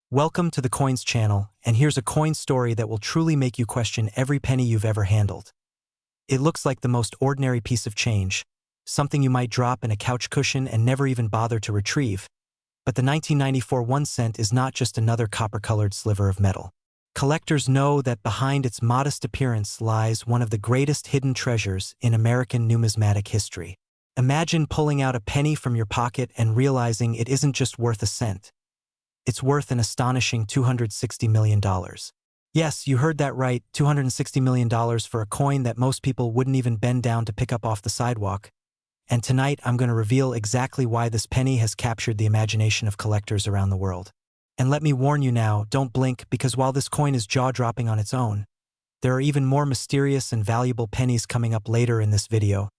Welcome to the Coins channel, and here's a coin story that will truly make you question every penny you've ever handled. It looks like the most ordinary piece of change, something you might drop in a couch cushion and never even bother to retrieve. But the 1994 1 cent is not just another copper-colored sliver of metal. Collectors know that behind its modest appearance lies one of the greatest hidden treasures in American numismatic history. Imagine pulling out a penny from your pocket and realizing it isn't just worth a cent. It's worth an astonishing $260 million. Yes, you heard that right, $260 million for a coin that most people wouldn't even bend down to pick up off the sidewalk. And tonight I'm going to reveal exactly why this penny has captured the imagination of collectors around the world. And let me warn you now, don't blink, because while this coin is jaw-dropping on its own, there are even more mysterious and valuable pennies coming up later in this video,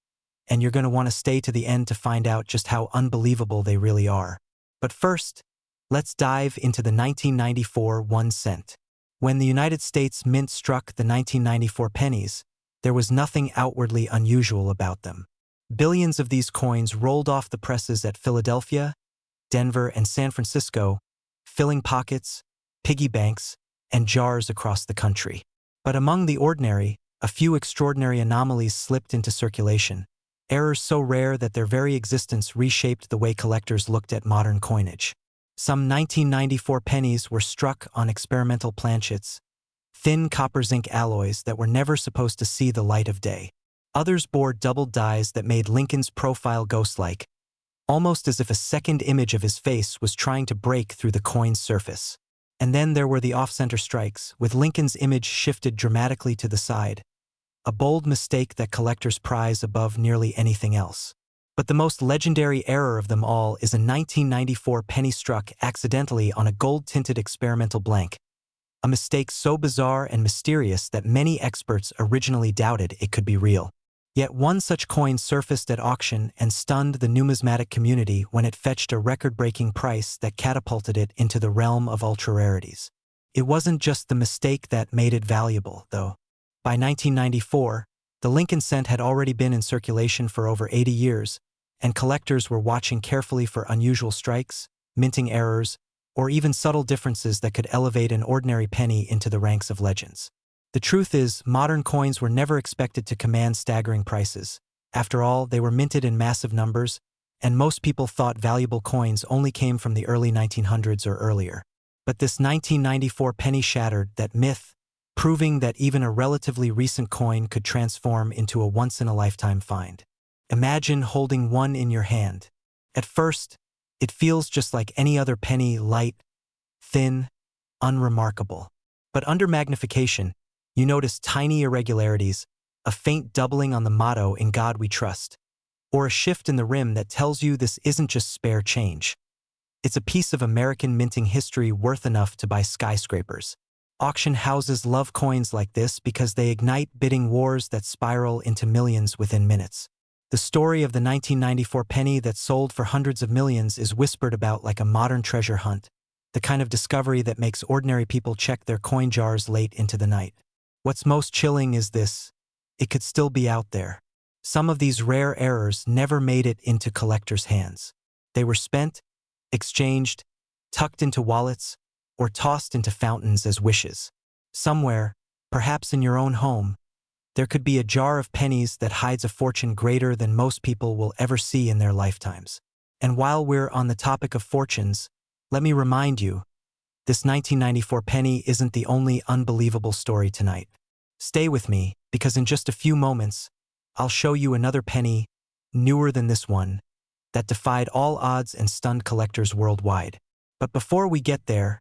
and you're going to want to stay to the end to find out just how unbelievable they really are. But first, let's dive into the 1994 1 cent. When the United States Mint struck the 1994 pennies, there was nothing outwardly unusual about them. Billions of these coins rolled off the presses at Philadelphia, Denver, and San Francisco, filling pockets, piggy banks, and jars across the country. But among the ordinary, a few extraordinary anomalies slipped into circulation, errors so rare that their very existence reshaped the way collectors looked at modern coinage. Some 1994 pennies were struck on experimental planchets, thin copper-zinc alloys that were never supposed to see the light of day. Others bore doubled dies that made Lincoln's profile ghost-like, almost as if a second image of his face was trying to break through the coin's surface. And then there were the off-center strikes, with Lincoln's image shifted dramatically to the side, a bold mistake that collectors prize above nearly anything else. But the most legendary error of them all is a 1994 penny struck accidentally on a gold-tinted experimental blank, a mistake so bizarre and mysterious that many experts originally doubted it could be real. Yet one such coin surfaced at auction and stunned the numismatic community when it fetched a record-breaking price that catapulted it into the realm of ultra-rarities. It wasn't just the mistake that made it valuable, though. By 1994, the Lincoln cent had already been in circulation for over 80 years, and collectors were watching carefully for unusual strikes, minting errors, or even subtle differences that could elevate an ordinary penny into the ranks of legends. The truth is, modern coins were never expected to command staggering prices. After all, they were minted in massive numbers, and most people thought valuable coins only came from the early 1900s or earlier. But this 1994 penny shattered that myth, proving that even a relatively recent coin could transform into a once-in-a-lifetime find. Imagine holding one in your hand. At first, it feels just like any other penny, light, thin, unremarkable. But under magnification, you notice tiny irregularities, a faint doubling on the motto "In God We Trust," or a shift in the rim that tells you this isn't just spare change. It's a piece of American minting history worth enough to buy skyscrapers. Auction houses love coins like this because they ignite bidding wars that spiral into millions within minutes. The story of the 1994 penny that sold for hundreds of millions is whispered about like a modern treasure hunt, the kind of discovery that makes ordinary people check their coin jars late into the night. What's most chilling is this: it could still be out there. Some of these rare errors never made it into collectors' hands. They were spent, exchanged, tucked into wallets, or tossed into fountains as wishes. Somewhere, perhaps in your own home, there could be a jar of pennies that hides a fortune greater than most people will ever see in their lifetimes. And while we're on the topic of fortunes, let me remind you, this 1994 penny isn't the only unbelievable story tonight. Stay with me, because in just a few moments, I'll show you another penny, newer than this one, that defied all odds and stunned collectors worldwide. But before we get there,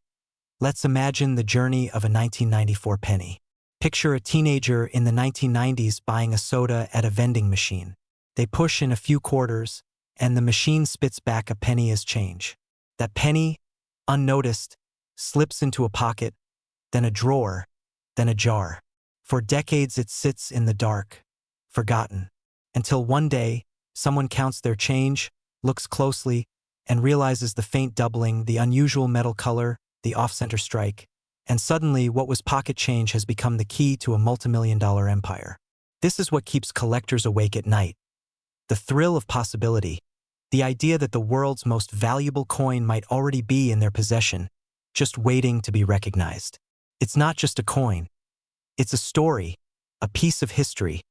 let's imagine the journey of a 1994 penny. Picture a teenager in the 1990s buying a soda at a vending machine. They push in a few quarters, and the machine spits back a penny as change. That penny, unnoticed, slips into a pocket, then a drawer, then a jar. For decades it sits in the dark, forgotten, until one day, someone counts their change, looks closely, and realizes the faint doubling, the unusual metal color, the off-center strike. And suddenly, what was pocket change has become the key to a multimillion-dollar empire. This is what keeps collectors awake at night. The thrill of possibility, the idea that the world's most valuable coin might already be in their possession, just waiting to be recognized. It's not just a coin. It's a story, a piece of history,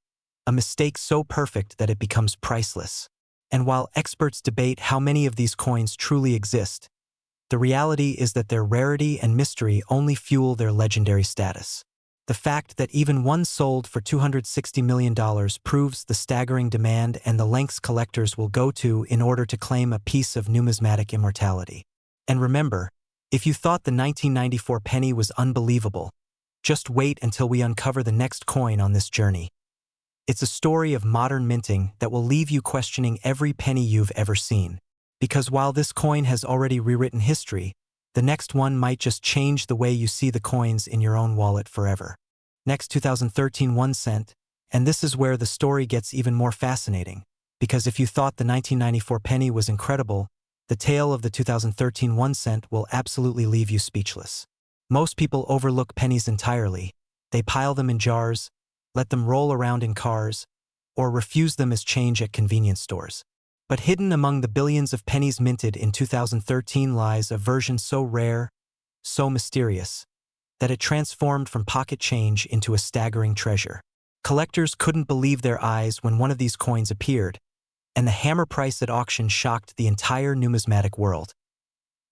a mistake so perfect that it becomes priceless. And while experts debate how many of these coins truly exist, the reality is that their rarity and mystery only fuel their legendary status. The fact that even one sold for $260 million proves the staggering demand and the lengths collectors will go to in order to claim a piece of numismatic immortality. And remember, if you thought the 1994 penny was unbelievable, just wait until we uncover the next coin on this journey. It's a story of modern minting that will leave you questioning every penny you've ever seen. Because while this coin has already rewritten history, the next one might just change the way you see the coins in your own wallet forever. Next, 2013 1 cent, and this is where the story gets even more fascinating. Because if you thought the 1994 penny was incredible, the tale of the 2013 1 cent will absolutely leave you speechless. Most people overlook pennies entirely. They pile them in jars, let them roll around in cars, or refuse them as change at convenience stores. But hidden among the billions of pennies minted in 2013 lies a version so rare, so mysterious, that it transformed from pocket change into a staggering treasure. Collectors couldn't believe their eyes when one of these coins appeared, and the hammer price at auction shocked the entire numismatic world.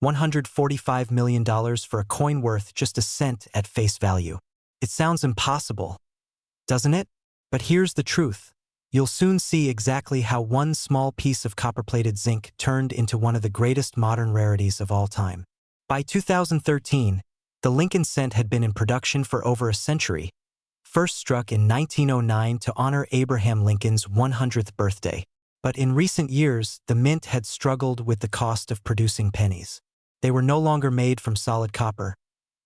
$145 million for a coin worth just a cent at face value. It sounds impossible, doesn't it? But here's the truth. You'll soon see exactly how one small piece of copper-plated zinc turned into one of the greatest modern rarities of all time. By 2013, the Lincoln cent had been in production for over a century, first struck in 1909 to honor Abraham Lincoln's 100th birthday. But in recent years, the mint had struggled with the cost of producing pennies. They were no longer made from solid copper,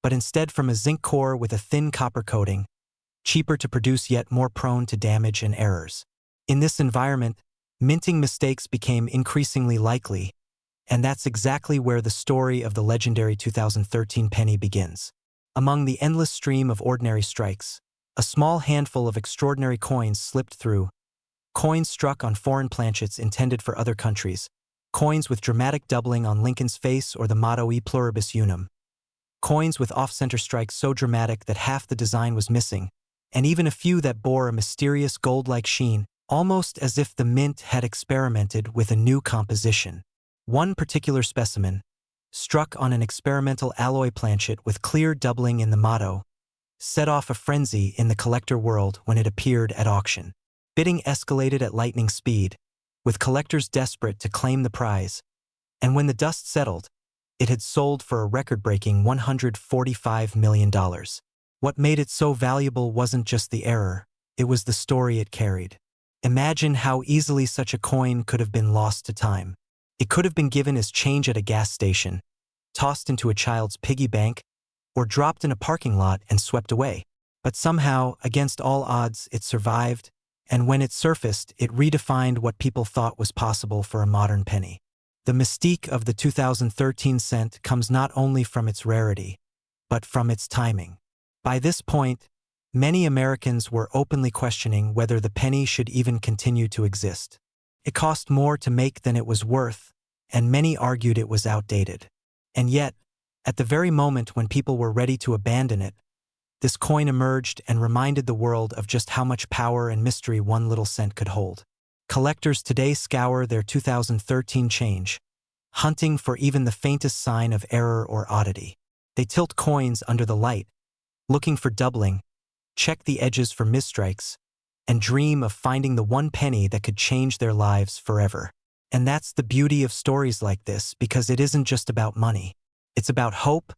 but instead from a zinc core with a thin copper coating, cheaper to produce yet more prone to damage and errors. In this environment, minting mistakes became increasingly likely, and that's exactly where the story of the legendary 2013 penny begins. Among the endless stream of ordinary strikes, a small handful of extraordinary coins slipped through, coins struck on foreign planchets intended for other countries, coins with dramatic doubling on Lincoln's face or the motto E pluribus unum, coins with off-center strikes so dramatic that half the design was missing, and even a few that bore a mysterious gold-like sheen, almost as if the mint had experimented with a new composition. One particular specimen, struck on an experimental alloy planchet with clear doubling in the motto, set off a frenzy in the collector world when it appeared at auction. Bidding escalated at lightning speed, with collectors desperate to claim the prize, and when the dust settled, it had sold for a record-breaking $145 million. What made it so valuable wasn't just the error, it was the story it carried. Imagine how easily such a coin could have been lost to time. It could have been given as change at a gas station, tossed into a child's piggy bank, or dropped in a parking lot and swept away. But somehow, against all odds, it survived, and when it surfaced, it redefined what people thought was possible for a modern penny. The mystique of the 2013 cent comes not only from its rarity, but from its timing. By this point, many Americans were openly questioning whether the penny should even continue to exist. It cost more to make than it was worth, and many argued it was outdated. And yet, at the very moment when people were ready to abandon it, this coin emerged and reminded the world of just how much power and mystery one little cent could hold. Collectors today scour their 2013 change, hunting for even the faintest sign of error or oddity. They tilt coins under the light, looking for doubling, check the edges for misstrikes, and dream of finding the one penny that could change their lives forever. And that's the beauty of stories like this, because it isn't just about money. It's about hope,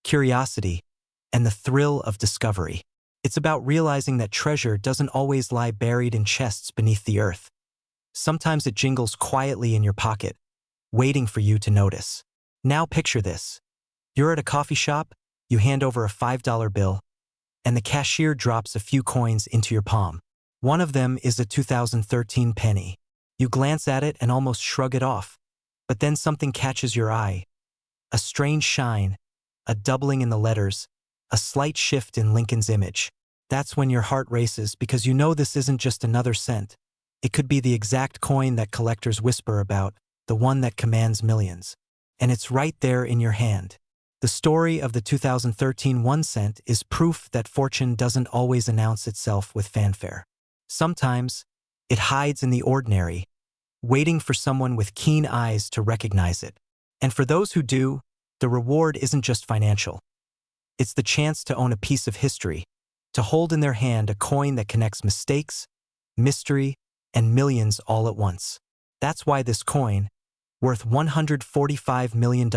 curiosity, and the thrill of discovery. It's about realizing that treasure doesn't always lie buried in chests beneath the earth. Sometimes it jingles quietly in your pocket, waiting for you to notice. Now picture this. You're at a coffee shop, you hand over a $5 bill, and the cashier drops a few coins into your palm. One of them is a 2013 penny. You glance at it and almost shrug it off, but then something catches your eye. A strange shine, a doubling in the letters, a slight shift in Lincoln's image. That's when your heart races, because you know this isn't just another cent. It could be the exact coin that collectors whisper about, the one that commands millions. And it's right there in your hand. The story of the 2013 1 cent is proof that fortune doesn't always announce itself with fanfare. Sometimes, it hides in the ordinary, waiting for someone with keen eyes to recognize it. And for those who do, the reward isn't just financial. It's the chance to own a piece of history, to hold in their hand a coin that connects mistakes, mystery, and millions all at once. That's why this coin, worth $145 million,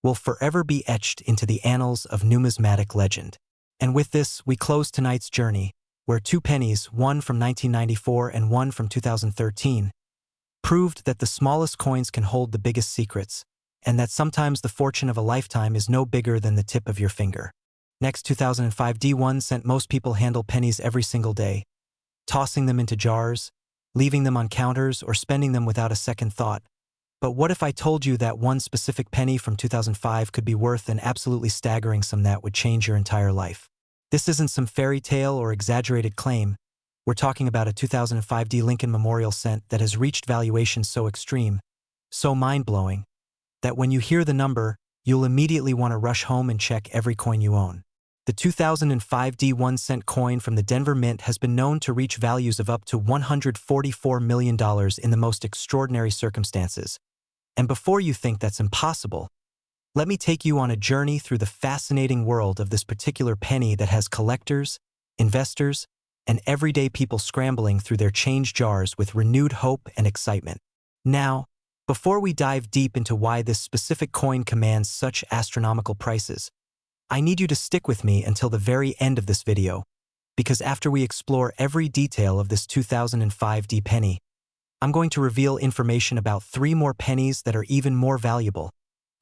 will forever be etched into the annals of numismatic legend. And with this, we close tonight's journey, where two pennies, one from 1994 and one from 2013, proved that the smallest coins can hold the biggest secrets, and that sometimes the fortune of a lifetime is no bigger than the tip of your finger. Next, 2005 D1 cent. Most people handle pennies every single day, tossing them into jars, leaving them on counters, or spending them without a second thought. But what if I told you that one specific penny from 2005 could be worth an absolutely staggering sum that would change your entire life? This isn't some fairy tale or exaggerated claim. We're talking about a 2005 D Lincoln Memorial cent that has reached valuations so extreme, so mind-blowing, that when you hear the number, you'll immediately want to rush home and check every coin you own. The 2005 D1 cent coin from the Denver Mint has been known to reach values of up to $144 million in the most extraordinary circumstances. And before you think that's impossible, let me take you on a journey through the fascinating world of this particular penny that has collectors, investors, and everyday people scrambling through their change jars with renewed hope and excitement. Now, before we dive deep into why this specific coin commands such astronomical prices, I need you to stick with me until the very end of this video, because after we explore every detail of this 2005 D penny, I'm going to reveal information about 3 more pennies that are even more valuable,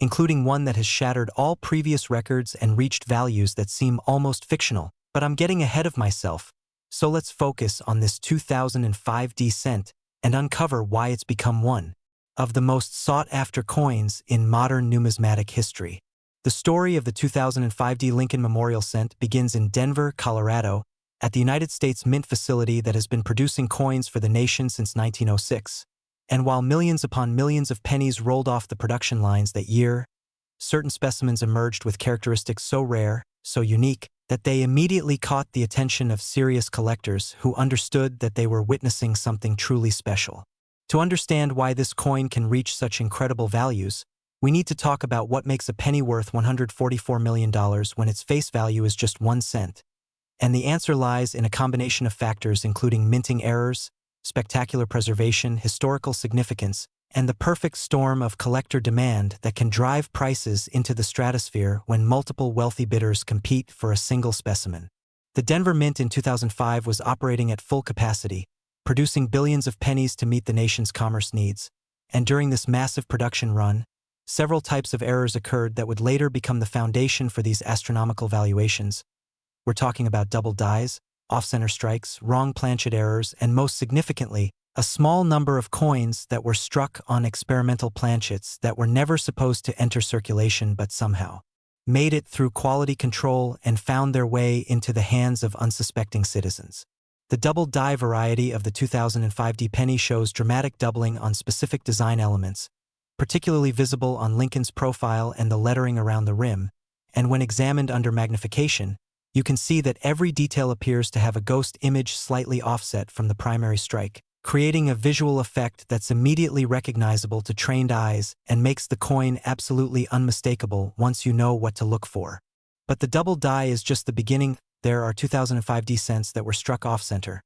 including one that has shattered all previous records and reached values that seem almost fictional. But I'm getting ahead of myself, so let's focus on this 2005 D cent and uncover why it's become one of the most sought-after coins in modern numismatic history. The story of the 2005 D Lincoln Memorial cent begins in Denver, Colorado, at the United States Mint facility that has been producing coins for the nation since 1906. And while millions upon millions of pennies rolled off the production lines that year, certain specimens emerged with characteristics so rare, so unique, that they immediately caught the attention of serious collectors who understood that they were witnessing something truly special. To understand why this coin can reach such incredible values, we need to talk about what makes a penny worth $144 million when its face value is just 1 cent. And the answer lies in a combination of factors including minting errors, spectacular preservation, historical significance, and the perfect storm of collector demand that can drive prices into the stratosphere when multiple wealthy bidders compete for a single specimen. The Denver Mint in 2005 was operating at full capacity, producing billions of pennies to meet the nation's commerce needs. And during this massive production run, several types of errors occurred that would later become the foundation for these astronomical valuations. We're talking about double dies, off-center strikes, wrong planchet errors, and most significantly, a small number of coins that were struck on experimental planchets that were never supposed to enter circulation but somehow made it through quality control and found their way into the hands of unsuspecting citizens. The double die variety of the 2005 D penny shows dramatic doubling on specific design elements, particularly visible on Lincoln's profile and the lettering around the rim, and when examined under magnification, you can see that every detail appears to have a ghost image slightly offset from the primary strike, creating a visual effect that's immediately recognizable to trained eyes and makes the coin absolutely unmistakable once you know what to look for. But the double die is just the beginning. There are 2005 D cents that were struck off-center,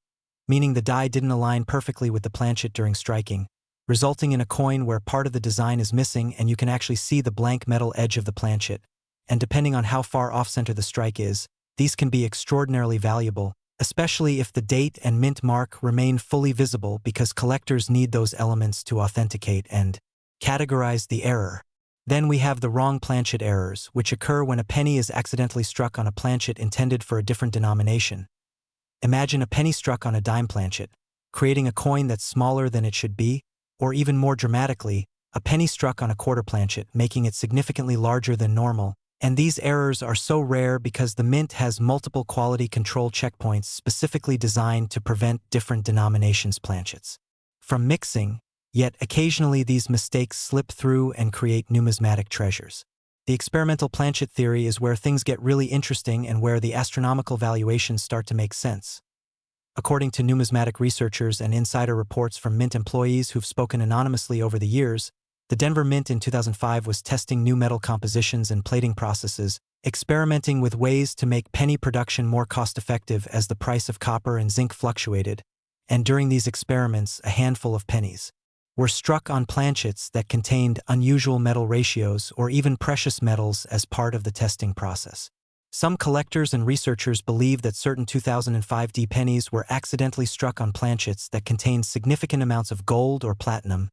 meaning the die didn't align perfectly with the planchet during striking, resulting in a coin where part of the design is missing and you can actually see the blank metal edge of the planchet. And depending on how far off-center the strike is, these can be extraordinarily valuable, especially if the date and mint mark remain fully visible because collectors need those elements to authenticate and categorize the error. Then we have the wrong planchet errors, which occur when a penny is accidentally struck on a planchet intended for a different denomination. Imagine a penny struck on a dime planchet, creating a coin that's smaller than it should be, or even more dramatically, a penny struck on a quarter planchet, making it significantly larger than normal. And these errors are so rare because the Mint has multiple quality control checkpoints specifically designed to prevent different denominations' planchets from mixing, yet occasionally these mistakes slip through and create numismatic treasures. The experimental planchet theory is where things get really interesting and where the astronomical valuations start to make sense. According to numismatic researchers and insider reports from Mint employees who've spoken anonymously over the years, the Denver Mint in 2005 was testing new metal compositions and plating processes, experimenting with ways to make penny production more cost-effective as the price of copper and zinc fluctuated, and during these experiments, a handful of pennies were struck on planchets that contained unusual metal ratios or even precious metals as part of the testing process. Some collectors and researchers believe that certain 2005 D pennies were accidentally struck on planchets that contained significant amounts of gold or platinum,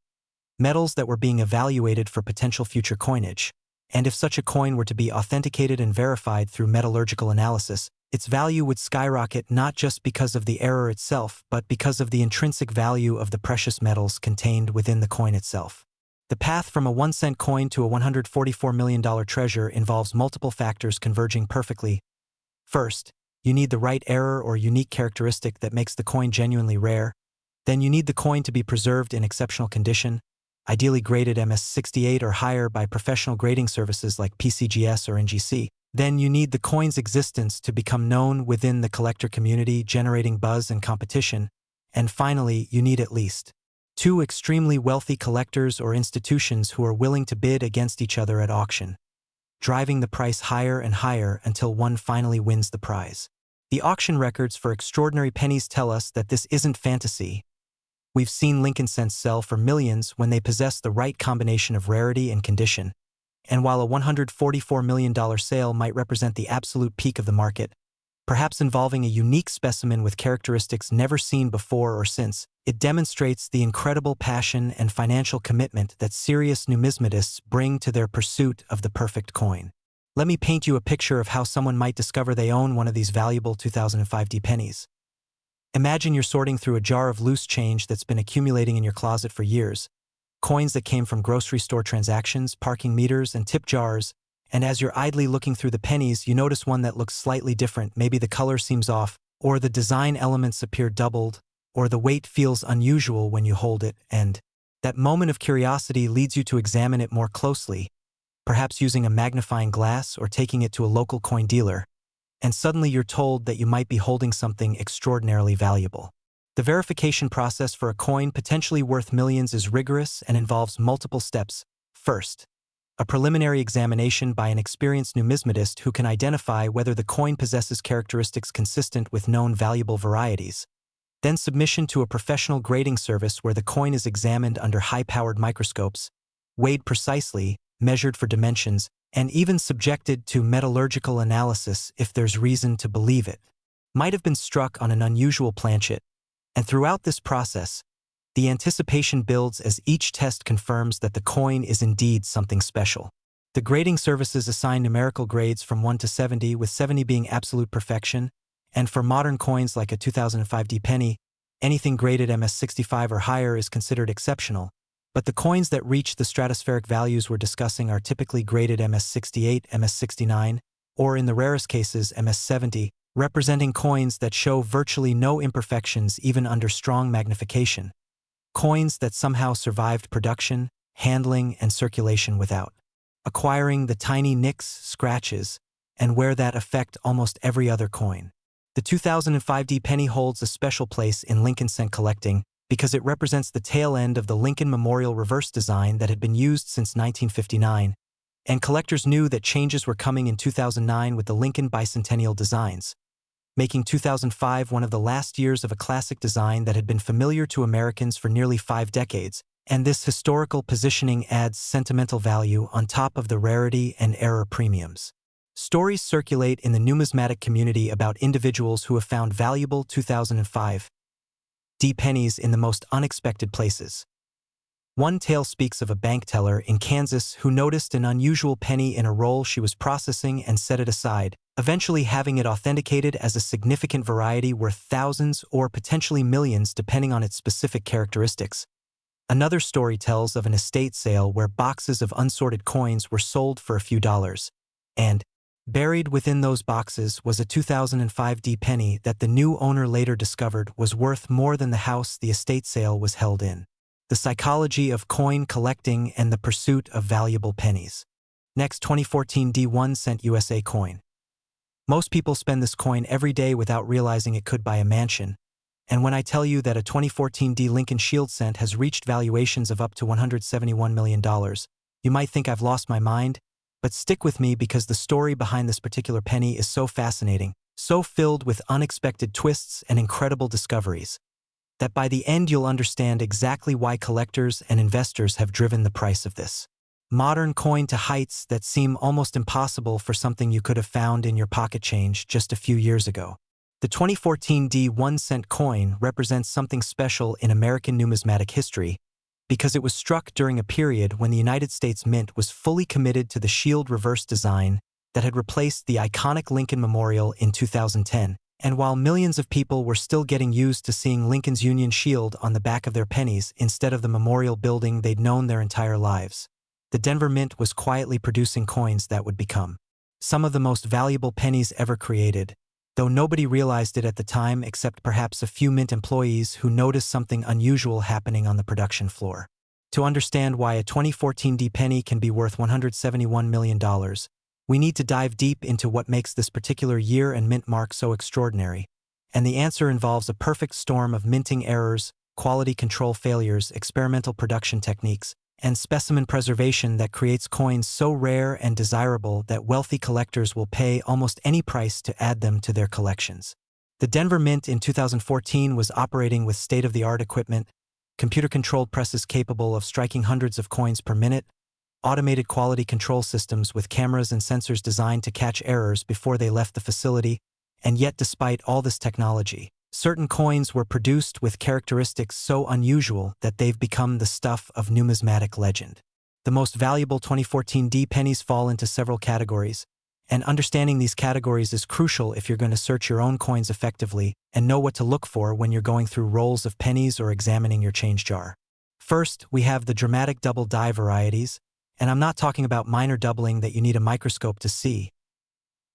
metals that were being evaluated for potential future coinage, and if such a coin were to be authenticated and verified through metallurgical analysis, its value would skyrocket not just because of the error itself, but because of the intrinsic value of the precious metals contained within the coin itself. The path from a 1-cent coin to a $144 million treasure involves multiple factors converging perfectly. First, you need the right error or unique characteristic that makes the coin genuinely rare. Then you need the coin to be preserved in exceptional condition, ideally graded MS68 or higher by professional grading services like PCGS or NGC. Then you need the coin's existence to become known within the collector community, generating buzz and competition. And finally, you need at least 2 extremely wealthy collectors or institutions who are willing to bid against each other at auction, driving the price higher and higher until one finally wins the prize. The auction records for extraordinary pennies tell us that this isn't fantasy. We've seen Lincoln cents sell for millions when they possess the right combination of rarity and condition. And while a $144 million sale might represent the absolute peak of the market, perhaps involving a unique specimen with characteristics never seen before or since, it demonstrates the incredible passion and financial commitment that serious numismatists bring to their pursuit of the perfect coin. Let me paint you a picture of how someone might discover they own one of these valuable 2005 D pennies. Imagine you're sorting through a jar of loose change that's been accumulating in your closet for years, coins that came from grocery store transactions, parking meters, and tip jars, and as you're idly looking through the pennies, you notice one that looks slightly different. Maybe the color seems off, or the design elements appear doubled, or the weight feels unusual when you hold it, and that moment of curiosity leads you to examine it more closely, perhaps using a magnifying glass or taking it to a local coin dealer, and suddenly you're told that you might be holding something extraordinarily valuable. The verification process for a coin potentially worth millions is rigorous and involves multiple steps. First, a preliminary examination by an experienced numismatist who can identify whether the coin possesses characteristics consistent with known valuable varieties. Then submission to a professional grading service where the coin is examined under high-powered microscopes, weighed precisely, measured for dimensions, and even subjected to metallurgical analysis if there's reason to believe it might have been struck on an unusual planchet. And throughout this process, the anticipation builds as each test confirms that the coin is indeed something special. The grading services assign numerical grades from 1 to 70, with 70 being absolute perfection, and for modern coins like a 2005 D penny, anything graded MS65 or higher is considered exceptional, but the coins that reach the stratospheric values we're discussing are typically graded MS68, MS69, or in the rarest cases MS70, representing coins that show virtually no imperfections even under strong magnification. Coins that somehow survived production, handling, and circulation without acquiring the tiny nicks, scratches, and wear that affect almost every other coin. The 2005 D penny holds a special place in Lincoln cent collecting because it represents the tail end of the Lincoln Memorial reverse design that had been used since 1959, and collectors knew that changes were coming in 2009 with the Lincoln bicentennial designs, making 2005 one of the last years of a classic design that had been familiar to Americans for nearly 5 decades, and this historical positioning adds sentimental value on top of the rarity and error premiums. Stories circulate in the numismatic community about individuals who have found valuable 2005 D pennies in the most unexpected places. One tale speaks of a bank teller in Kansas who noticed an unusual penny in a roll she was processing and set it aside, eventually having it authenticated as a significant variety worth thousands or potentially millions depending on its specific characteristics. Another story tells of an estate sale where boxes of unsorted coins were sold for a few dollars, and buried within those boxes was a 2005 D penny that the new owner later discovered was worth more than the house the estate sale was held in. The psychology of coin collecting and the pursuit of valuable pennies. Next, 2014 D1 cent USA coin. Most people spend this coin every day without realizing it could buy a mansion. And when I tell you that a 2014 D Lincoln Shield cent has reached valuations of up to $171 million, you might think I've lost my mind, but stick with me because the story behind this particular penny is so fascinating, so filled with unexpected twists and incredible discoveries, that by the end you'll understand exactly why collectors and investors have driven the price of this modern coin to heights that seem almost impossible for something you could have found in your pocket change just a few years ago. The 2014 D1 cent coin represents something special in American numismatic history because it was struck during a period when the United States Mint was fully committed to the shield reverse design that had replaced the iconic Lincoln Memorial in 2010. And while millions of people were still getting used to seeing Lincoln's Union Shield on the back of their pennies instead of the memorial building they'd known their entire lives, the Denver Mint was quietly producing coins that would become some of the most valuable pennies ever created, though nobody realized it at the time except perhaps a few Mint employees who noticed something unusual happening on the production floor. To understand why a 2014 D penny can be worth $171 million, we need to dive deep into what makes this particular year and mint mark so extraordinary. And the answer involves a perfect storm of minting errors, quality control failures, experimental production techniques, and specimen preservation that creates coins so rare and desirable that wealthy collectors will pay almost any price to add them to their collections. The Denver Mint in 2014 was operating with state-of-the-art equipment, computer-controlled presses capable of striking hundreds of coins per minute, automated quality control systems with cameras and sensors designed to catch errors before they left the facility, and yet despite all this technology, certain coins were produced with characteristics so unusual that they've become the stuff of numismatic legend. The most valuable 2014 D pennies fall into several categories, and understanding these categories is crucial if you're going to search your own coins effectively and know what to look for when you're going through rolls of pennies or examining your change jar. First, we have the dramatic double die varieties, and I'm not talking about minor doubling that you need a microscope to see.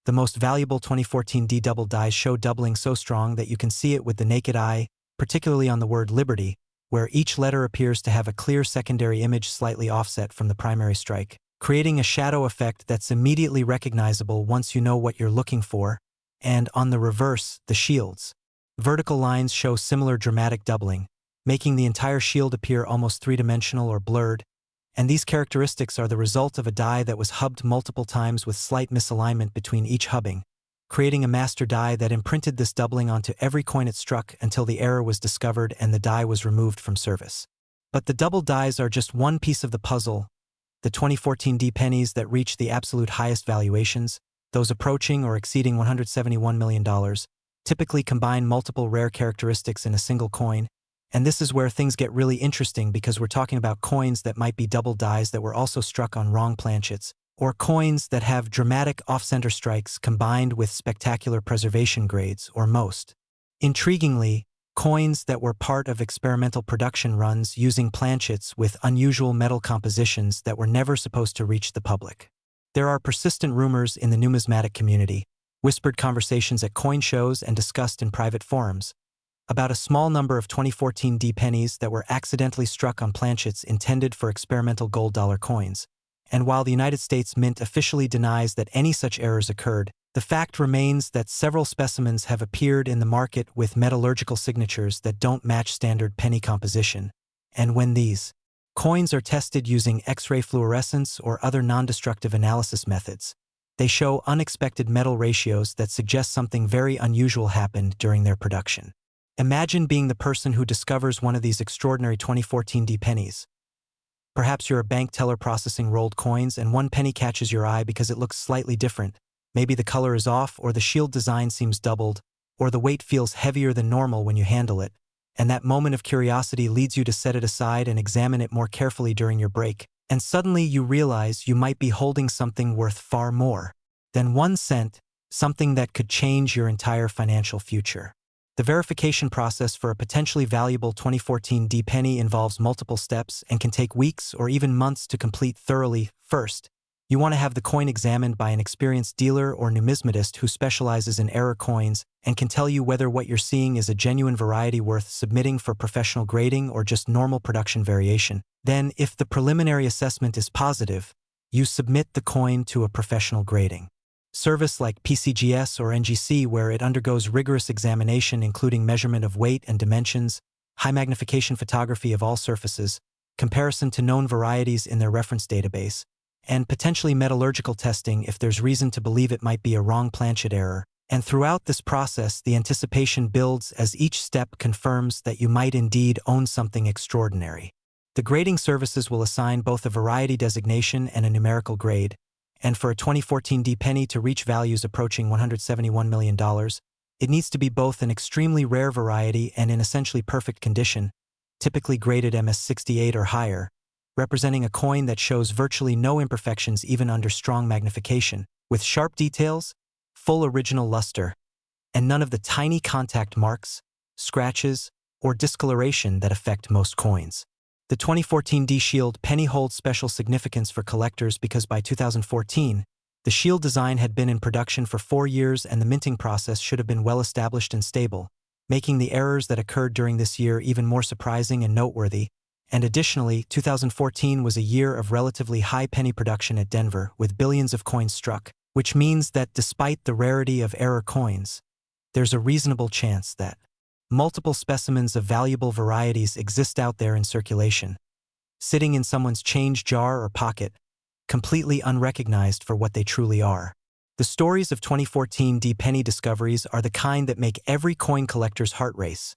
The most valuable 2014 D double dies show doubling so strong that you can see it with the naked eye, particularly on the word Liberty, where each letter appears to have a clear secondary image slightly offset from the primary strike, creating a shadow effect that's immediately recognizable once you know what you're looking for. And on the reverse, the shields. Vertical lines show similar dramatic doubling, making the entire shield appear almost three-dimensional or blurred, and these characteristics are the result of a die that was hubbed multiple times with slight misalignment between each hubbing, creating a master die that imprinted this doubling onto every coin it struck until the error was discovered and the die was removed from service. But the double dies are just one piece of the puzzle. The 2014 D pennies that reach the absolute highest valuations, those approaching or exceeding $171 million, typically combine multiple rare characteristics in a single coin. And this is where things get really interesting because we're talking about coins that might be double dies that were also struck on wrong planchets, or coins that have dramatic off-center strikes combined with spectacular preservation grades, or most intriguingly, coins that were part of experimental production runs using planchets with unusual metal compositions that were never supposed to reach the public. There are persistent rumors in the numismatic community, whispered conversations at coin shows and discussed in private forums, about a small number of 2014 D pennies that were accidentally struck on planchets intended for experimental gold dollar coins. And while the United States Mint officially denies that any such errors occurred, the fact remains that several specimens have appeared in the market with metallurgical signatures that don't match standard penny composition. And when these coins are tested using X-ray fluorescence or other non-destructive analysis methods, they show unexpected metal ratios that suggest something very unusual happened during their production. Imagine being the person who discovers one of these extraordinary 2014 D pennies. Perhaps you're a bank teller processing rolled coins and one penny catches your eye because it looks slightly different. Maybe the color is off, or the shield design seems doubled, or the weight feels heavier than normal when you handle it, and that moment of curiosity leads you to set it aside and examine it more carefully during your break, and suddenly you realize you might be holding something worth far more than 1 cent, something that could change your entire financial future. The verification process for a potentially valuable 2014 D penny involves multiple steps and can take weeks or even months to complete thoroughly. First, you want to have the coin examined by an experienced dealer or numismatist who specializes in error coins and can tell you whether what you're seeing is a genuine variety worth submitting for professional grading or just normal production variation. Then, if the preliminary assessment is positive, You submit the coin to a professional grading service like PCGS or NGC, where it undergoes rigorous examination including measurement of weight and dimensions, high magnification photography of all surfaces, comparison to known varieties in their reference database, and potentially metallurgical testing if there's reason to believe it might be a wrong planchet error. And throughout this process, the anticipation builds as each step confirms that you might indeed own something extraordinary. The grading services will assign both a variety designation and a numerical grade, and for a 2014 D penny to reach values approaching $171 million, it needs to be both an extremely rare variety and in essentially perfect condition, typically graded MS68 or higher, representing a coin that shows virtually no imperfections even under strong magnification, with sharp details, full original luster, and none of the tiny contact marks, scratches, or discoloration that affect most coins. The 2014 D Shield penny holds special significance for collectors because by 2014, the Shield design had been in production for 4 years and the minting process should have been well established and stable, making the errors that occurred during this year even more surprising and noteworthy. And additionally, 2014 was a year of relatively high penny production at Denver, with billions of coins struck, which means that despite the rarity of error coins, there's a reasonable chance that multiple specimens of valuable varieties exist out there in circulation, sitting in someone's change jar or pocket, completely unrecognized for what they truly are. The stories of 2014 D penny discoveries are the kind that make every coin collector's heart race.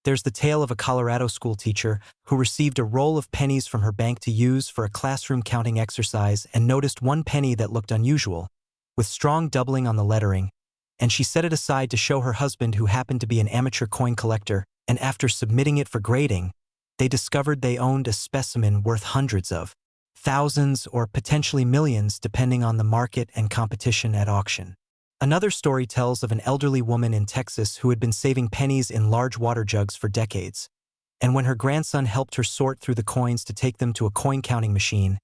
There's the tale of a Colorado school teacher who received a roll of pennies from her bank to use for a classroom counting exercise and noticed one penny that looked unusual, with strong doubling on the lettering, and she set it aside to show her husband, who happened to be an amateur coin collector, and after submitting it for grading, they discovered they owned a specimen worth hundreds of thousands or potentially millions depending on the market and competition at auction. Another story tells of an elderly woman in Texas who had been saving pennies in large water jugs for decades, and when her grandson helped her sort through the coins to take them to a coin counting machine,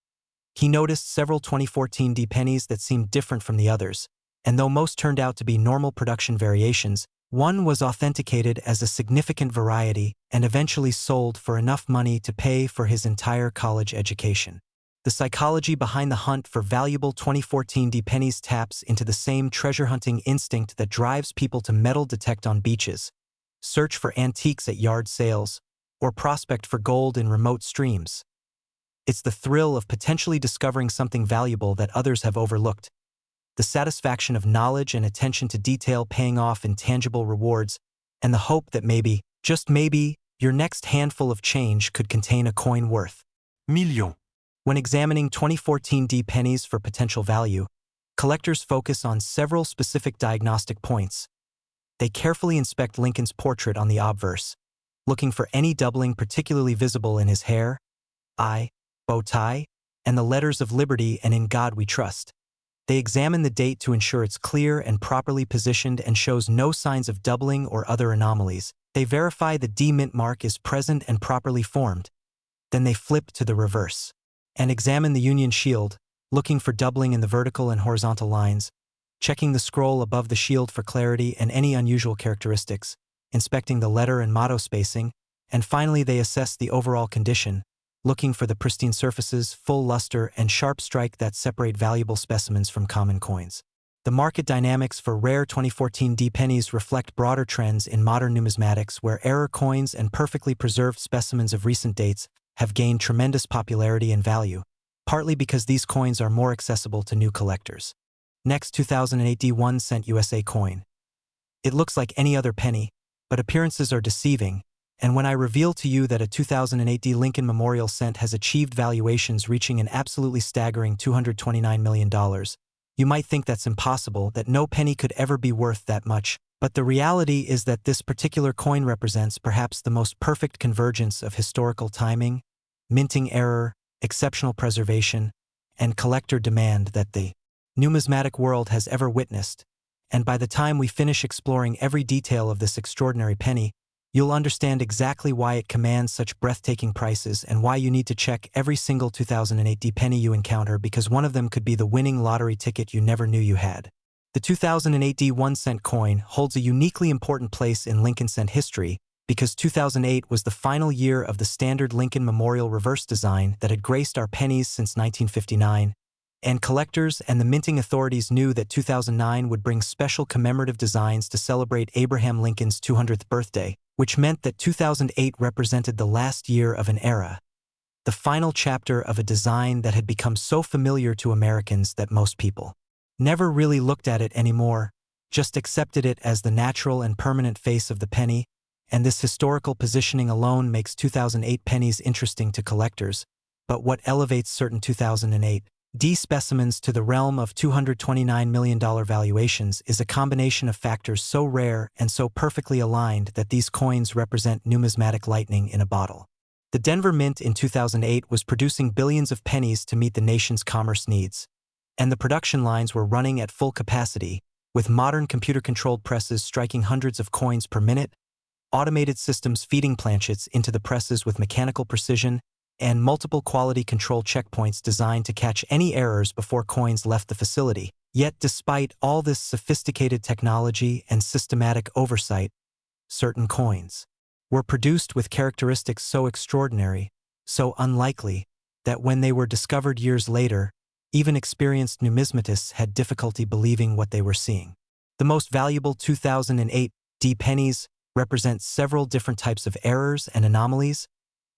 he noticed several 2014 D pennies that seemed different from the others, and though most turned out to be normal production variations, one was authenticated as a significant variety and eventually sold for enough money to pay for his entire college education. The psychology behind the hunt for valuable 2014 D pennies taps into the same treasure-hunting instinct that drives people to metal detect on beaches, search for antiques at yard sales, or prospect for gold in remote streams. It's the thrill of potentially discovering something valuable that others have overlooked, the satisfaction of knowledge and attention to detail paying off in tangible rewards, and the hope that maybe, just maybe, your next handful of change could contain a coin worth millions. When examining 2014 D pennies for potential value, collectors focus on several specific diagnostic points. They carefully inspect Lincoln's portrait on the obverse, looking for any doubling particularly visible in his hair, eye, bow tie, and the letters of Liberty and In God We Trust. They examine the date to ensure it's clear and properly positioned and shows no signs of doubling or other anomalies. They verify the D mint mark is present and properly formed. Then they flip to the reverse and examine the Union Shield, looking for doubling in the vertical and horizontal lines, checking the scroll above the shield for clarity and any unusual characteristics, inspecting the letter and motto spacing, and finally they assess the overall condition, looking for the pristine surfaces, full luster, and sharp strike that separate valuable specimens from common coins. The market dynamics for rare 2014 D pennies reflect broader trends in modern numismatics, where error coins and perfectly preserved specimens of recent dates have gained tremendous popularity and value, partly because these coins are more accessible to new collectors. Next, 2008 D 1 cent USA coin. It looks like any other penny, but appearances are deceiving, and when I reveal to you that a 2008 D Lincoln Memorial cent has achieved valuations reaching an absolutely staggering $229 million, you might think that's impossible, that no penny could ever be worth that much, but the reality is that this particular coin represents perhaps the most perfect convergence of historical timing, minting error, exceptional preservation, and collector demand that the numismatic world has ever witnessed, and by the time we finish exploring every detail of this extraordinary penny, you'll understand exactly why it commands such breathtaking prices and why you need to check every single 2008 D penny you encounter, because one of them could be the winning lottery ticket you never knew you had. The 2008 D 1 cent coin holds a uniquely important place in Lincoln cent history because 2008 was the final year of the standard Lincoln Memorial reverse design that had graced our pennies since 1959, and collectors and the minting authorities knew that 2009 would bring special commemorative designs to celebrate Abraham Lincoln's 200th birthday, which meant that 2008 represented the last year of an era, the final chapter of a design that had become so familiar to Americans that most people never really looked at it anymore, just accepted it as the natural and permanent face of the penny, and this historical positioning alone makes 2008 pennies interesting to collectors. But what elevates certain 2008 D specimens to the realm of $229 million valuations is a combination of factors so rare and so perfectly aligned that these coins represent numismatic lightning in a bottle. The Denver Mint in 2008 was producing billions of pennies to meet the nation's commerce needs, and the production lines were running at full capacity, with modern computer-controlled presses striking hundreds of coins per minute, automated systems feeding planchets into the presses with mechanical precision, and multiple quality control checkpoints designed to catch any errors before coins left the facility. Yet despite all this sophisticated technology and systematic oversight, certain coins were produced with characteristics so extraordinary, so unlikely, that when they were discovered years later, even experienced numismatists had difficulty believing what they were seeing. The most valuable 2008 D pennies represent several different types of errors and anomalies,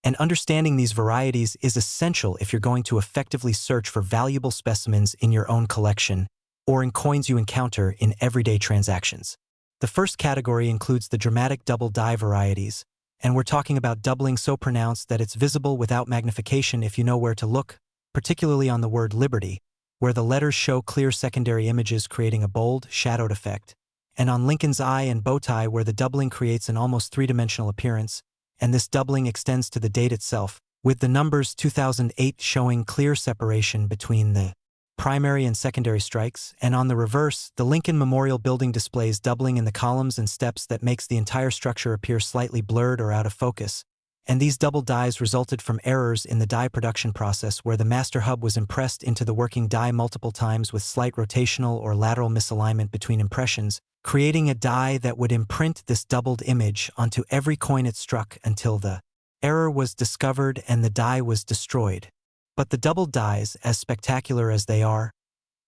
and understanding these varieties is essential if you're going to effectively search for valuable specimens in your own collection or in coins you encounter in everyday transactions. The first category includes the dramatic double die varieties, and we're talking about doubling so pronounced that it's visible without magnification if you know where to look, particularly on the word Liberty, where the letters show clear secondary images creating a bold, shadowed effect, and on Lincoln's eye and bow tie where the doubling creates an almost three-dimensional appearance, and this doubling extends to the date itself, with the numbers 2008 showing clear separation between the primary and secondary strikes, and on the reverse, the Lincoln Memorial Building displays doubling in the columns and steps that makes the entire structure appear slightly blurred or out of focus. And these double dies resulted from errors in the die production process where the master hub was impressed into the working die multiple times with slight rotational or lateral misalignment between impressions, creating a die that would imprint this doubled image onto every coin it struck until the error was discovered and the die was destroyed. But the doubled dies, as spectacular as they are,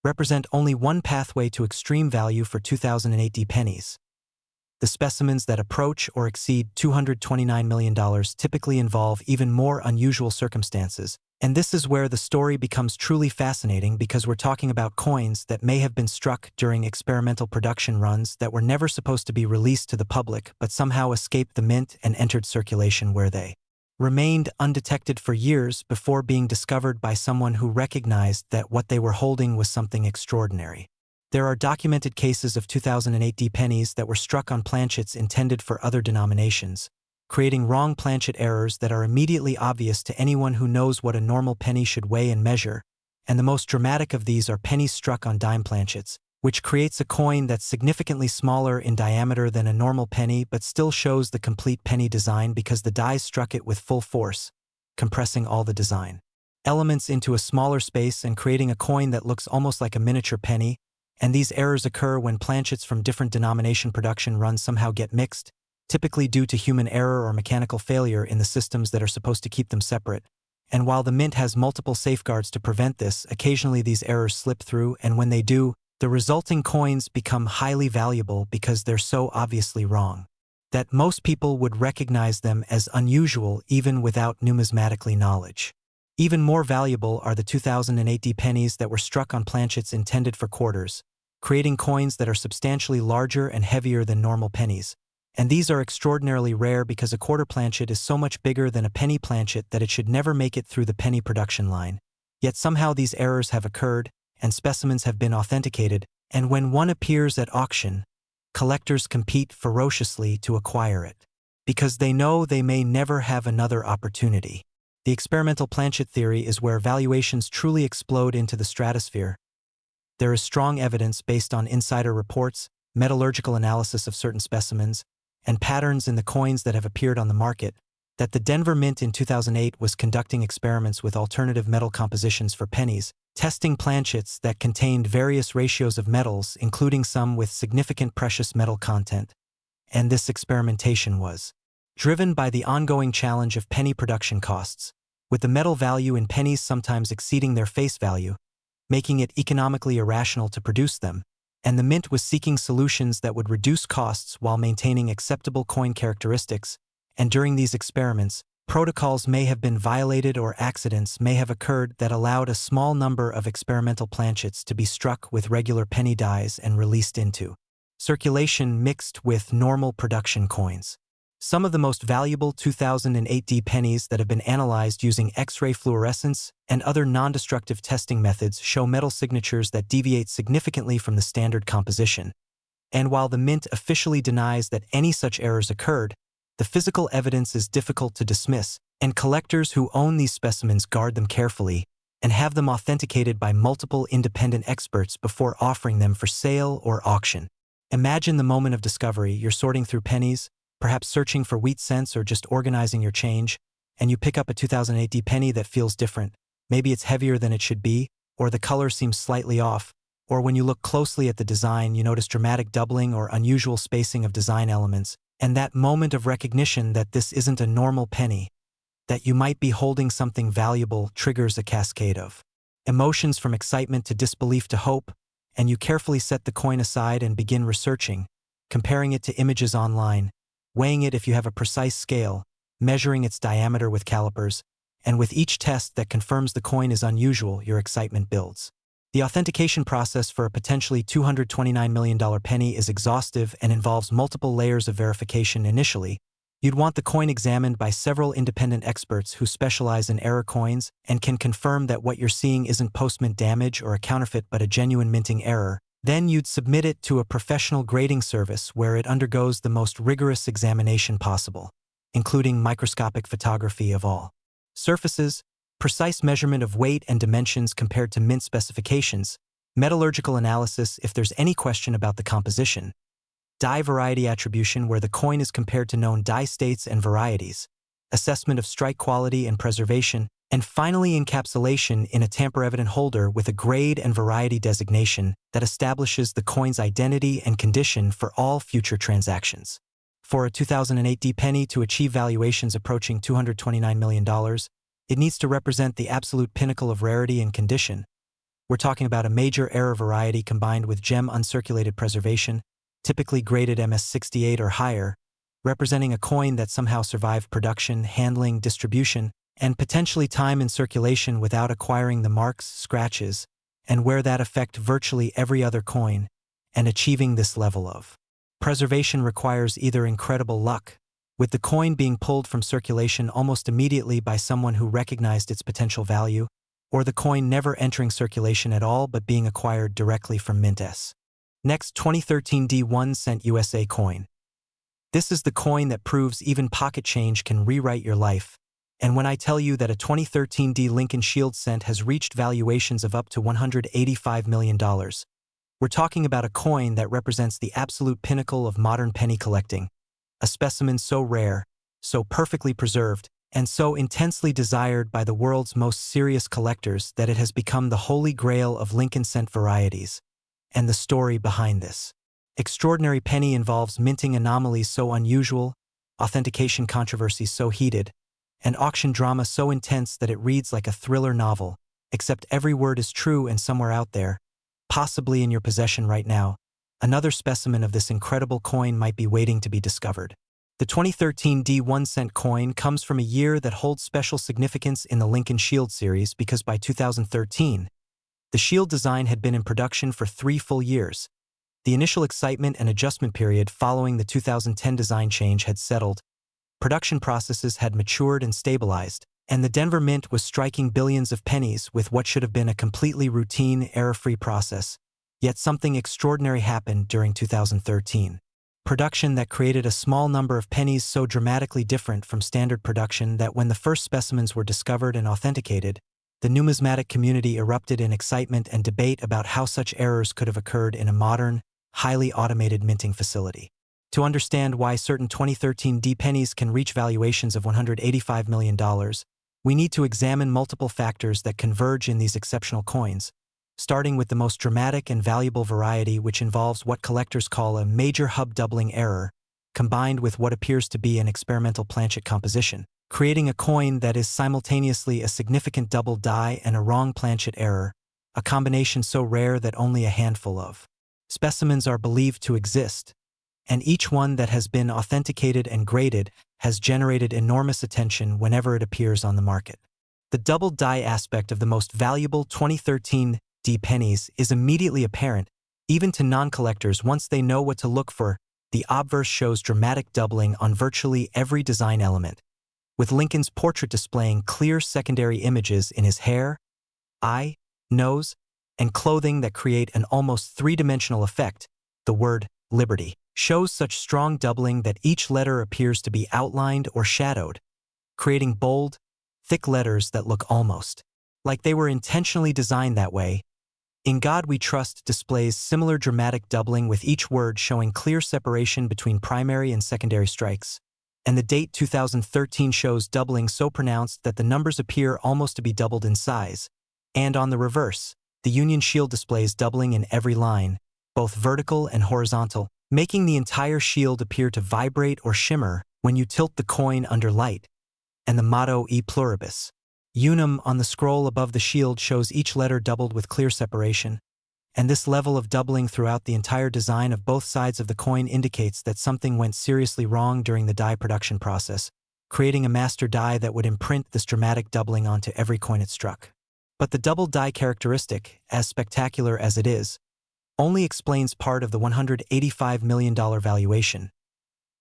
represent only one pathway to extreme value for 2008 D pennies. The specimens that approach or exceed $229 million typically involve even more unusual circumstances, and this is where the story becomes truly fascinating because we're talking about coins that may have been struck during experimental production runs that were never supposed to be released to the public but somehow escaped the mint and entered circulation where they remained undetected for years before being discovered by someone who recognized that what they were holding was something extraordinary. There are documented cases of 2008 D pennies that were struck on planchets intended for other denominations, creating wrong planchet errors that are immediately obvious to anyone who knows what a normal penny should weigh and measure, and the most dramatic of these are pennies struck on dime planchets, which creates a coin that's significantly smaller in diameter than a normal penny but still shows the complete penny design because the dies struck it with full force, compressing all the design elements into a smaller space and creating a coin that looks almost like a miniature penny. And these errors occur when planchets from different denomination production runs somehow get mixed, typically due to human error or mechanical failure in the systems that are supposed to keep them separate. And while the mint has multiple safeguards to prevent this, occasionally these errors slip through, and when they do, the resulting coins become highly valuable because they're so obviously wrong that most people would recognize them as unusual even without numismatically knowledge. Even more valuable are the 2008 D pennies that were struck on planchets intended for quarters, creating coins that are substantially larger and heavier than normal pennies. And these are extraordinarily rare because a quarter planchet is so much bigger than a penny planchet that it should never make it through the penny production line. Yet somehow these errors have occurred, and specimens have been authenticated, and when one appears at auction, collectors compete ferociously to acquire it, because they know they may never have another opportunity. The experimental planchet theory is where valuations truly explode into the stratosphere. There is strong evidence based on insider reports, metallurgical analysis of certain specimens, and patterns in the coins that have appeared on the market, that the Denver Mint in 2008 was conducting experiments with alternative metal compositions for pennies, testing planchets that contained various ratios of metals, including some with significant precious metal content. And this experimentation was driven by the ongoing challenge of penny production costs, with the metal value in pennies sometimes exceeding their face value, making it economically irrational to produce them, and the mint was seeking solutions that would reduce costs while maintaining acceptable coin characteristics, and during these experiments, protocols may have been violated or accidents may have occurred that allowed a small number of experimental planchets to be struck with regular penny dies and released into circulation mixed with normal production coins. Some of the most valuable 2008D pennies that have been analyzed using X-ray fluorescence and other non-destructive testing methods show metal signatures that deviate significantly from the standard composition. And while the mint officially denies that any such errors occurred, the physical evidence is difficult to dismiss, and collectors who own these specimens guard them carefully and have them authenticated by multiple independent experts before offering them for sale or auction. Imagine the moment of discovery. You're sorting through pennies, perhaps searching for wheat cents or just organizing your change, and you pick up a 2008D penny that feels different. Maybe it's heavier than it should be, or the color seems slightly off, or when you look closely at the design, you notice dramatic doubling or unusual spacing of design elements, and that moment of recognition that this isn't a normal penny, that you might be holding something valuable, triggers a cascade of emotions from excitement to disbelief to hope, and you carefully set the coin aside and begin researching, comparing it to images online, weighing it if you have a precise scale, measuring its diameter with calipers, and with each test that confirms the coin is unusual, your excitement builds. The authentication process for a potentially $229 million penny is exhaustive and involves multiple layers of verification. Initially, you'd want the coin examined by several independent experts who specialize in error coins and can confirm that what you're seeing isn't post-mint damage or a counterfeit but a genuine minting error. Then you'd submit it to a professional grading service where it undergoes the most rigorous examination possible, including microscopic photography of all surfaces, precise measurement of weight and dimensions compared to mint specifications, metallurgical analysis if there's any question about the composition, die variety attribution where the coin is compared to known die states and varieties, assessment of strike quality and preservation, and finally encapsulation in a tamper-evident holder with a grade and variety designation that establishes the coin's identity and condition for all future transactions. For a 2008D penny to achieve valuations approaching $229 million, it needs to represent the absolute pinnacle of rarity and condition. We're talking about a major error variety combined with gem uncirculated preservation, typically graded MS68 or higher, representing a coin that somehow survived production, handling, distribution, and potentially time in circulation without acquiring the marks, scratches, and where that affect virtually every other coin, and achieving this level of preservation requires either incredible luck, with the coin being pulled from circulation almost immediately by someone who recognized its potential value, or the coin never entering circulation at all but being acquired directly from Mint S. Next, 2013D 1 cent USA coin. This is the coin that proves even pocket change can rewrite your life. And when I tell you that a 2013D Lincoln Shield cent has reached valuations of up to $185 million, we're talking about a coin that represents the absolute pinnacle of modern penny collecting, a specimen so rare, so perfectly preserved, and so intensely desired by the world's most serious collectors that it has become the holy grail of Lincoln cent varieties. And the story behind this extraordinary penny involves minting anomalies so unusual, authentication controversies so heated, and auction drama so intense that it reads like a thriller novel, except every word is true and somewhere out there, possibly in your possession right now, another specimen of this incredible coin might be waiting to be discovered. The 2013 D 1 cent coin comes from a year that holds special significance in the Lincoln Shield series because by 2013, the Shield design had been in production for 3 full years. The initial excitement and adjustment period following the 2010 design change had settled, production processes had matured and stabilized, and the Denver Mint was striking billions of pennies with what should have been a completely routine, error-free process. Yet something extraordinary happened during 2013. Production that created a small number of pennies so dramatically different from standard production that when the first specimens were discovered and authenticated, the numismatic community erupted in excitement and debate about how such errors could have occurred in a modern, highly automated minting facility. To understand why certain 2013 D pennies can reach valuations of $185 million, we need to examine multiple factors that converge in these exceptional coins, starting with the most dramatic and valuable variety, which involves what collectors call a major hub doubling error, combined with what appears to be an experimental planchet composition, creating a coin that is simultaneously a significant double die and a wrong planchet error, a combination so rare that only a handful of specimens are believed to exist, and each one that has been authenticated and graded has generated enormous attention whenever it appears on the market. The double die aspect of the most valuable 2013 D pennies is immediately apparent, even to non-collectors once they know what to look for. The obverse shows dramatic doubling on virtually every design element, with Lincoln's portrait displaying clear secondary images in his hair, eye, nose, and clothing that create an almost three-dimensional effect. The word Liberty shows such strong doubling that each letter appears to be outlined or shadowed, creating bold, thick letters that look almost like they were intentionally designed that way. In God We Trust displays similar dramatic doubling, with each word showing clear separation between primary and secondary strikes. And the date 2013 shows doubling so pronounced that the numbers appear almost to be doubled in size. And on the reverse, the Union Shield displays doubling in every line, both vertical and horizontal, making the entire shield appear to vibrate or shimmer when you tilt the coin under light. And the motto E Pluribus Unum on the scroll above the shield shows each letter doubled with clear separation. And this level of doubling throughout the entire design of both sides of the coin indicates that something went seriously wrong during the die production process, creating a master die that would imprint this dramatic doubling onto every coin it struck. But the double die characteristic, as spectacular as it is, only explains part of the $185 million valuation.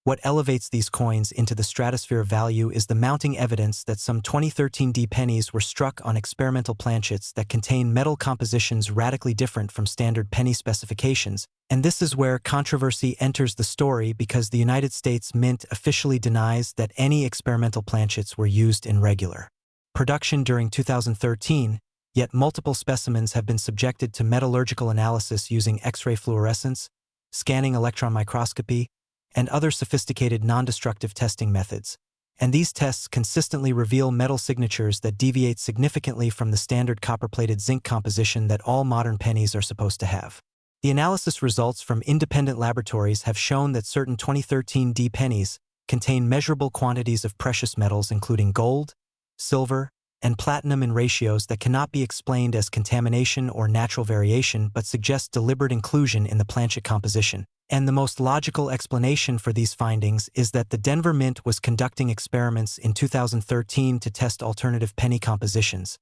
What elevates these coins into the stratosphere of value is the mounting evidence that some 2013 D pennies were struck on experimental planchets that contain metal compositions radically different from standard penny specifications, and this is where controversy enters the story, because the United States Mint officially denies that any experimental planchets were used in regular production during 2013, yet multiple specimens have been subjected to metallurgical analysis using X-ray fluorescence, scanning electron microscopy, and other sophisticated non-destructive testing methods, and these tests consistently reveal metal signatures that deviate significantly from the standard copper-plated zinc composition that all modern pennies are supposed to have. The analysis results from independent laboratories have shown that certain 2013 D pennies contain measurable quantities of precious metals including gold, silver, and platinum in ratios that cannot be explained as contamination or natural variation but suggest deliberate inclusion in the planchet composition. And the most logical explanation for these findings is that the Denver Mint was conducting experiments in 2013 to test alternative penny compositions,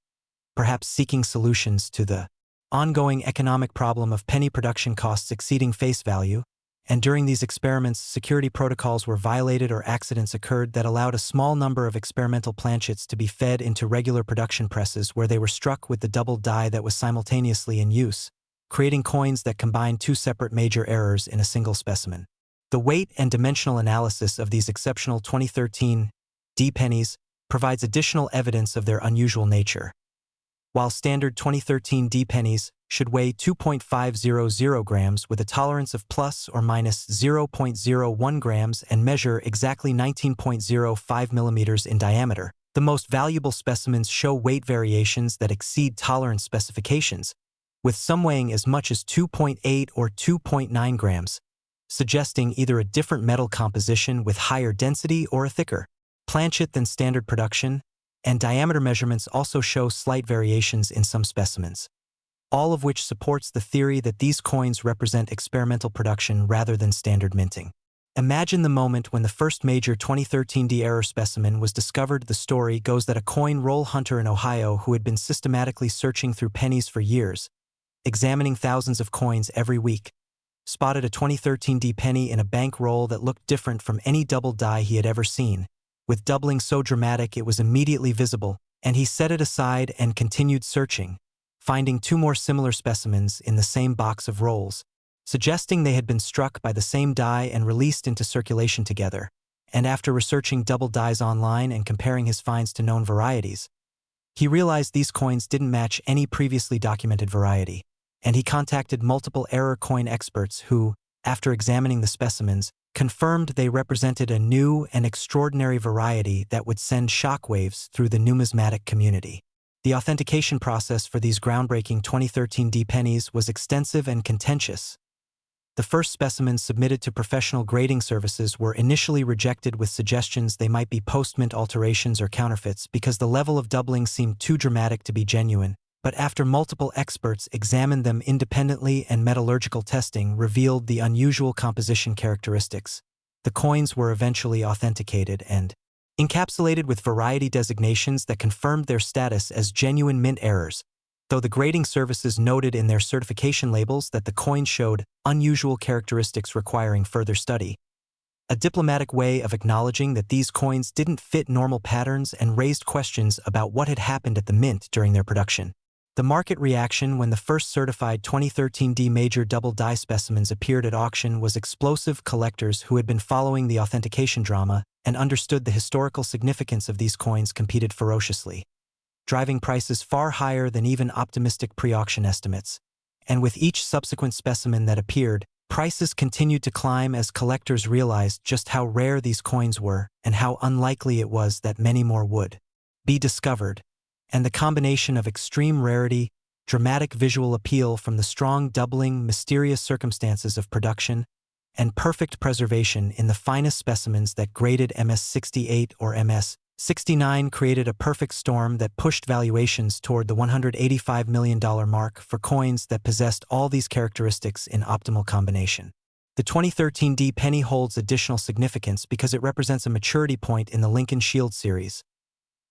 perhaps seeking solutions to the ongoing economic problem of penny production costs exceeding face value, and during these experiments security protocols were violated or accidents occurred that allowed a small number of experimental planchets to be fed into regular production presses where they were struck with the double die that was simultaneously in use, creating coins that combine two separate major errors in a single specimen. The weight and dimensional analysis of these exceptional 2013 D pennies provides additional evidence of their unusual nature. While standard 2013 D pennies should weigh 2.500 grams with a tolerance of plus or minus 0.01 grams and measure exactly 19.05 millimeters in diameter, the most valuable specimens show weight variations that exceed tolerance specifications, with some weighing as much as 2.8 or 2.9 grams, suggesting either a different metal composition with higher density or a thicker planchet than standard production, and diameter measurements also show slight variations in some specimens, all of which supports the theory that these coins represent experimental production rather than standard minting. Imagine the moment when the first major 2013 D error specimen was discovered. The story goes that a coin roll hunter in Ohio who had been systematically searching through pennies for years, examining thousands of coins every week, spotted a 2013 D penny in a bank roll that looked different from any double die he had ever seen, with doubling so dramatic it was immediately visible, and he set it aside and continued searching, finding two more similar specimens in the same box of rolls, suggesting they had been struck by the same die and released into circulation together. And after researching double dies online and comparing his finds to known varieties, he realized these coins didn't match any previously documented variety, and he contacted multiple error coin experts who, after examining the specimens, confirmed they represented a new and extraordinary variety that would send shockwaves through the numismatic community. The authentication process for these groundbreaking 2013 D pennies was extensive and contentious. The first specimens submitted to professional grading services were initially rejected with suggestions they might be post-mint alterations or counterfeits because the level of doubling seemed too dramatic to be genuine. But after multiple experts examined them independently and metallurgical testing revealed the unusual composition characteristics, the coins were eventually authenticated and encapsulated with variety designations that confirmed their status as genuine mint errors, though the grading services noted in their certification labels that the coin showed unusual characteristics requiring further study. A diplomatic way of acknowledging that these coins didn't fit normal patterns and raised questions about what had happened at the mint during their production. The market reaction when the first certified 2013D major double die specimens appeared at auction was explosive. Collectors who had been following the authentication drama and understood the historical significance of these coins competed ferociously, driving prices far higher than even optimistic pre-auction estimates. And with each subsequent specimen that appeared, prices continued to climb as collectors realized just how rare these coins were and how unlikely it was that many more would be discovered. And the combination of extreme rarity, dramatic visual appeal from the strong doubling, mysterious circumstances of production, and perfect preservation in the finest specimens that graded MS-68 or MS-69 created a perfect storm that pushed valuations toward the $185 million mark for coins that possessed all these characteristics in optimal combination. The 2013D penny holds additional significance because it represents a maturity point in the Lincoln Shield series.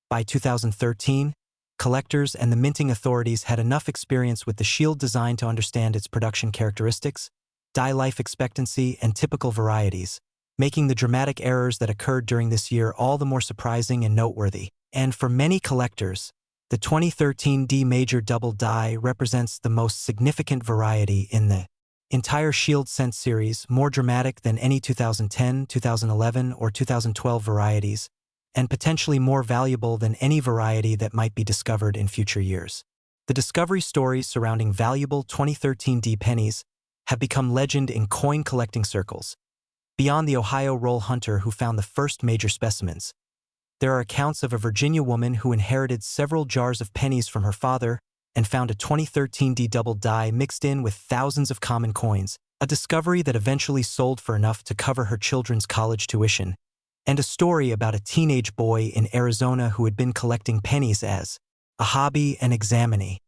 By 2013, collectors and the minting authorities had enough experience with the Shield design to understand its production characteristics, die life expectancy, and typical varieties, making the dramatic errors that occurred during this year all the more surprising and noteworthy. And for many collectors, the 2013D major double die represents the most significant variety in the entire Shield scent series, more dramatic than any 2010, 2011, or 2012 varieties, and potentially more valuable than any variety that might be discovered in future years. The discovery stories surrounding valuable 2013D pennies have become legend in coin collecting circles. Beyond the Ohio roll hunter who found the first major specimens, there are accounts of a Virginia woman who inherited several jars of pennies from her father and found a 2013D double die mixed in with thousands of common coins, a discovery that eventually sold for enough to cover her children's college tuition, and a story about a teenage boy in Arizona who had been collecting pennies as a hobby and examining